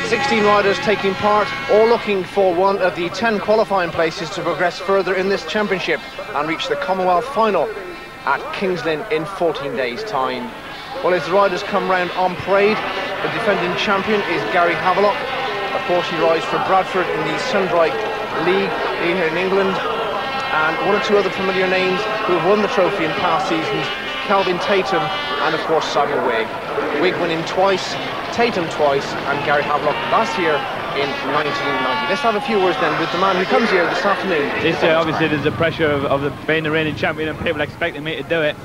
16 riders taking part, all looking for one of the 10 qualifying places to progress further in this championship and reach the Commonwealth final at King's Lynn in 14 days' time. Well, as the riders come round on parade, the defending champion is Gary Havelock. Of course, he rides for Bradford in the Sunbright League here in England. And one or two other familiar names who have won the trophy in past seasons: Kelvin Tatum and, of course, Simon Wigg. Wigg winning twice, Tatum twice, and Gary Havelock last year in 1990. Let's have a few words then with the man who comes here this afternoon. This year, obviously, there's the pressure of being the reigning champion and people expecting me to do it.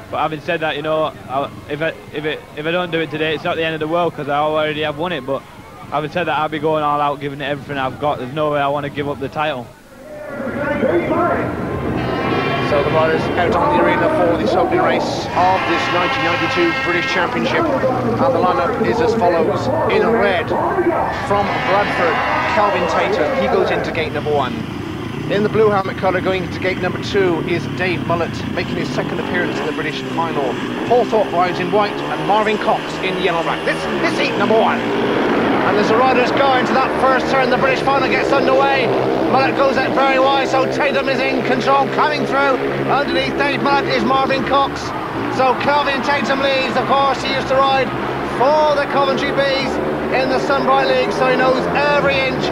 But having said that, you know, if I don't do it today, it's not the end of the world because I already have won it. But having said that, I'll be going all out, giving it everything I've got. There's no way I want to give up the title. So the riders out on the arena for this opening race of this 1992 British Championship, and the lineup is as follows. In red, from Bradford, Kelvin Tatum. He goes into gate number 1. In the blue helmet colour, going into gate number 2, is Dave Mullett, making his second appearance in the British final. Paul Thorpe rides in white, and Marvin Cox in yellow-black. This is heat number 1. And as the riders go into that first turn, the British final gets underway. Mullett goes out very wide, so Tatum is in control, coming through. Underneath Dave Mullett is Marvin Cox. So Kelvin Tatum leads. Of course, he used to ride for the Coventry Bees in the Sunbright League, so he knows every inch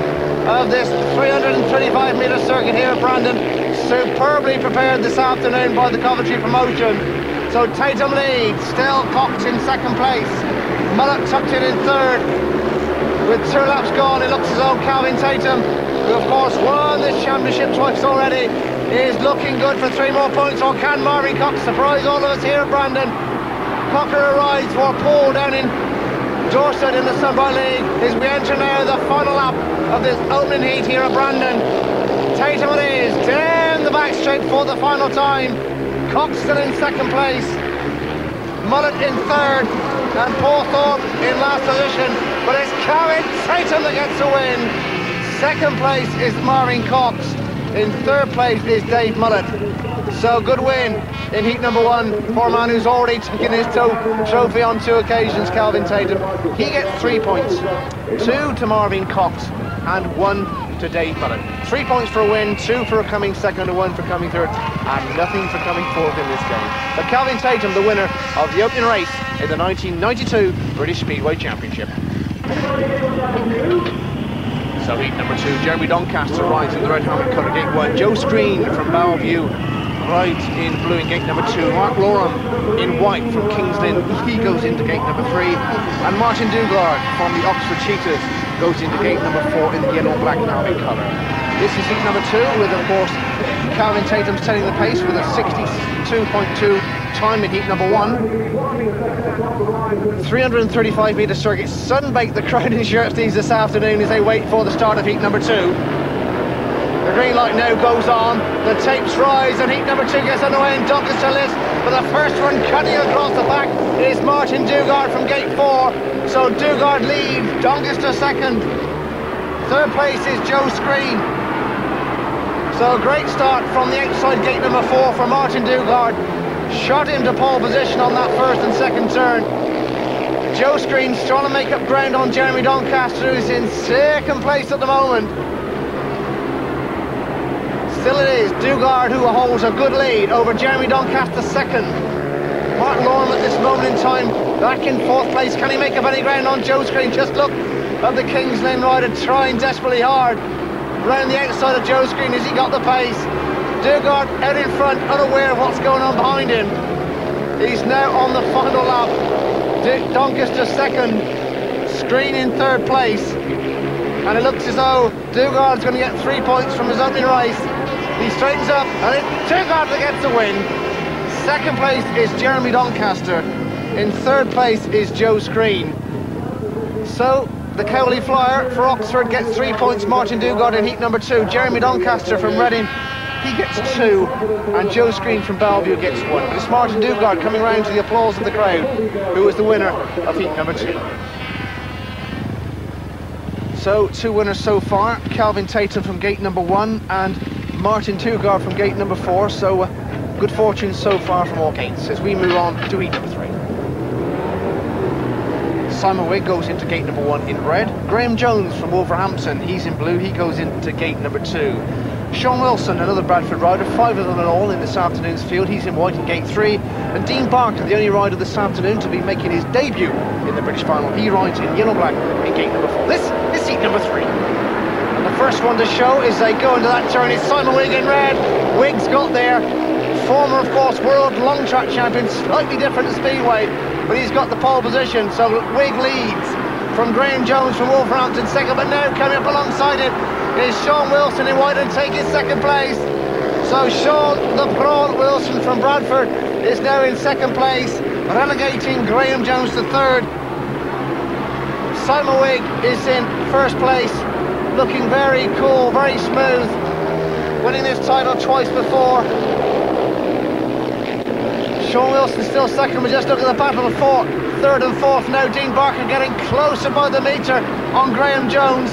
of this 335-metre circuit here at Brandon. Superbly prepared this afternoon by the Coventry promotion. So Tatum leads, still Cox in second place. Mullett tucked in third. With 2 laps gone, it looks as though Kelvin Tatum, who of course won this championship twice already, is looking good for 3 more points. Or can Marvin Cox surprise all of us here at Brandon? Cocker rides for Paul down in Dorset in the Sunbright League as we enter now the final lap of this opening heat here at Brandon. Tatum it is, down the back straight for the final time. Cox still in second place, Mullett in third, and Paul Thorpe in last position. But it's Kelvin Tatum that gets the win. Second place is Marvin Cox. In third place is Dave Mullett. So good win in heat number 1 for a man who's already taken his trophy on 2 occasions, Kelvin Tatum. He gets 3 points. 2 to Marvin Cox and 1 to Dave Mullett. 3 points for a win, 2 for a coming second and 1 for coming third, and nothing for coming fourth in this game. But Kelvin Tatum, the winner of the opening race in the 1992 British Speedway Championship. So heat number 2, Jeremy Doncaster rides in the red helmet colour gate 1. Joe Screen from Bellevue rides in blue in gate number 2. Mark Loram in white from King's Lynn, he goes into gate number 3. And Martin Dugard from the Oxford Cheetahs goes into gate number 4 in the yellow-black helmet colour. This is heat number 2 with, of course, Kelvin Tatum setting the pace with a 62.2 time in heat number 1. 335-metre circuit. Sunbaked the crowd in shirt sleeves this afternoon as they wait for the start of heat number 2. The green light now goes on, the tapes rise, and heat number 2 gets underway in Doncaster list. But the first one cutting across the back is Martin Dugard from gate 4. So Dugard leads, Doncaster second. Third place is Joe Screen. So a great start from the outside gate number 4 for Martin Dugard. Shot into pole position on that first and second turn. Joe Screen's trying to make up ground on Jeremy Doncaster, who's in second place at the moment. Still it is Dugard who holds a good lead over Jeremy Doncaster second. Martin Loram at this moment in time back in 4th place. Can he make up any ground on Joe Screen? Just look at the King's Lynn rider trying desperately hard round the outside of Joe Screen as he got the pace. Dugard out in front, unaware of what's going on behind him. He's now on the final lap. Doncaster second, Screen in third place. And it looks as though Dugard's going to get 3 points from his opening race. He straightens up, and it's Dugard that gets the win. Second place is Jeremy Doncaster. In third place is Joe Screen. So the Cowley Flyer for Oxford gets 3 points. Martin Dugard in heat number 2. Jeremy Doncaster from Reading, he gets 2, and Joe Screen from Bellevue gets 1. But it's Martin Dugard coming round to the applause of the crowd, who is the winner of heat number 2. So 2 winners so far, Kelvin Tatum from gate number 1 and Martin Dugard from gate number 4. So good fortune so far from all gates as we move on to heat number 3. Simon Wigg goes into gate number 1 in red. Graham Jones from Wolverhampton, he's in blue, he goes into gate number 2. Sean Wilson, another Bradford rider, 5 of them in all in this afternoon's field, he's in white in gate 3. And Dean Barker, the only rider this afternoon to be making his debut in the British final, he rides in yellow-black in gate number 4. This is seat number 3. And the first one to show is they go into that turn is Simon Wigg in red. Wigg's got there. Former, of course, world long track champion, slightly different to Speedway, but he's got the pole position, so Wigg leads from Graham Jones from Wolverhampton second, but now coming up alongside him is Sean Wilson in white and taking second place. So Sean the Prawn Wilson from Bradford is now in second place, relegating Graham Jones to third. Simon Wigg is in first place, looking very cool, very smooth, winning this title twice before. Sean Wilson still second, but just look at the battle of third and fourth now. Dean Barker getting closer by the metre on Graham Jones.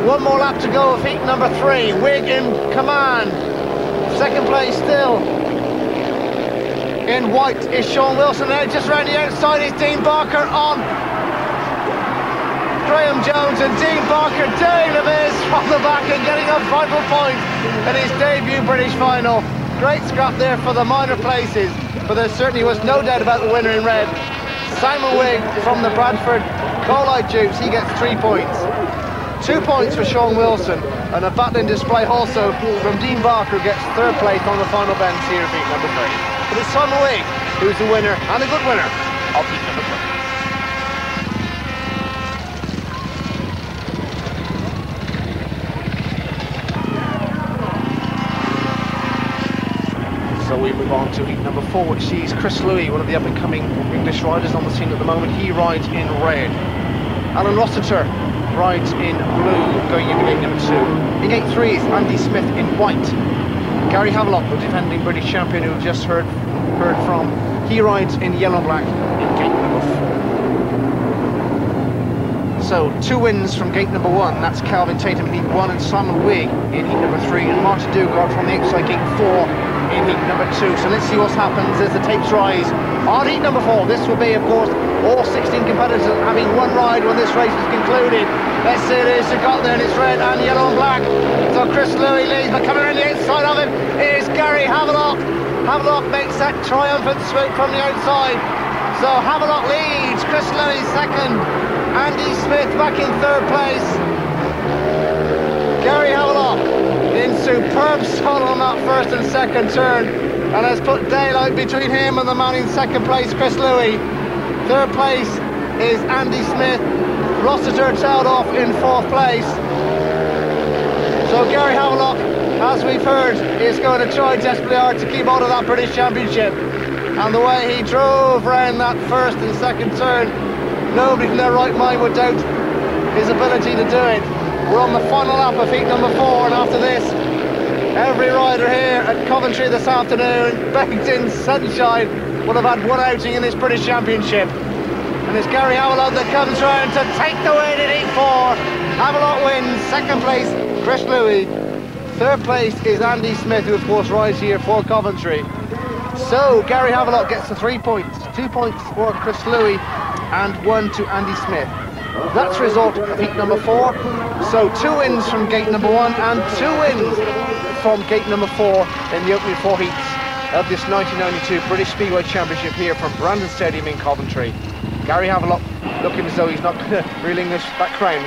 One more lap to go of heat number 3. Wigg in command. Second place still. In white is Sean Wilson now. Just round the outside is Dean Barker on Graham Jones, and Dean Barker doing the miss from the back and getting a vital point in his debut British final. Great scrap there for the minor places, but there certainly was no doubt about the winner in red. Simon Wigg from the Bradford Colite Dukes, he gets 3 points. 2 points for Sean Wilson, and a battling display also from Dean Barker, who gets third place on the final bench here at heat number 3. But it's Simon Wigg who's the winner, and a good winner, of heat number 3. So we move on to heat number 4, which sees Chris Louis, one of the up-and-coming English riders on the scene at the moment. He rides in red. Alan Rossiter rides in blue, going into gate number 2. In gate 3 is Andy Smith in white. Gary Havelock, the defending British champion who we've just heard from, he rides in yellow-black in gate number 4. So 2 wins from gate number 1, that's Calvin Tatum in heat 1 and Simon Wigg in heat number 3, and Martin Dugard from the outside gate 4 in heat number 2. So let's see what happens as the tapes rise on heat number 4. This will be, of course, all 16 competitors having one ride when this race is concluded. Let's see it is, they got there, and it's red and yellow and black. So Chris Louis leads, but coming around the outside of him is Gary Havelock. Havelock makes that triumphant swoop from the outside. So Havelock leads, Chris Louis second, Andy Smith back in third place. Gary Havelock in superb style on that first and second turn, and has put daylight between him and the man in second place, Chris Louis. Third place is Andy Smith. Rossiter tailed off in fourth place. So Gary Havelock, as we've heard, is going to try desperately hard to keep hold of that British Championship. And the way he drove around that first and second turn, nobody in their right mind would doubt his ability to do it. We're on the final lap of heat number 4, and after this, every rider here at Coventry this afternoon, baked in sunshine, will have had one outing in this British Championship. And it's Gary Havelock that comes round to take the win in heat 4. Havelock wins, second place, Chris Louis. Third place is Andy Smith, who of course rides here for Coventry. So Gary Havelock gets the 3 points, 2 points for Chris Louis and 1 to Andy Smith. That's the result of heat number 4. So 2 wins from gate number 1 and 2 wins from gate number 4 in the opening 4 heats of this 1992 British Speedway Championship here from Brandon Stadium in Coventry. Gary Havelock looking as though he's not reeling that crown.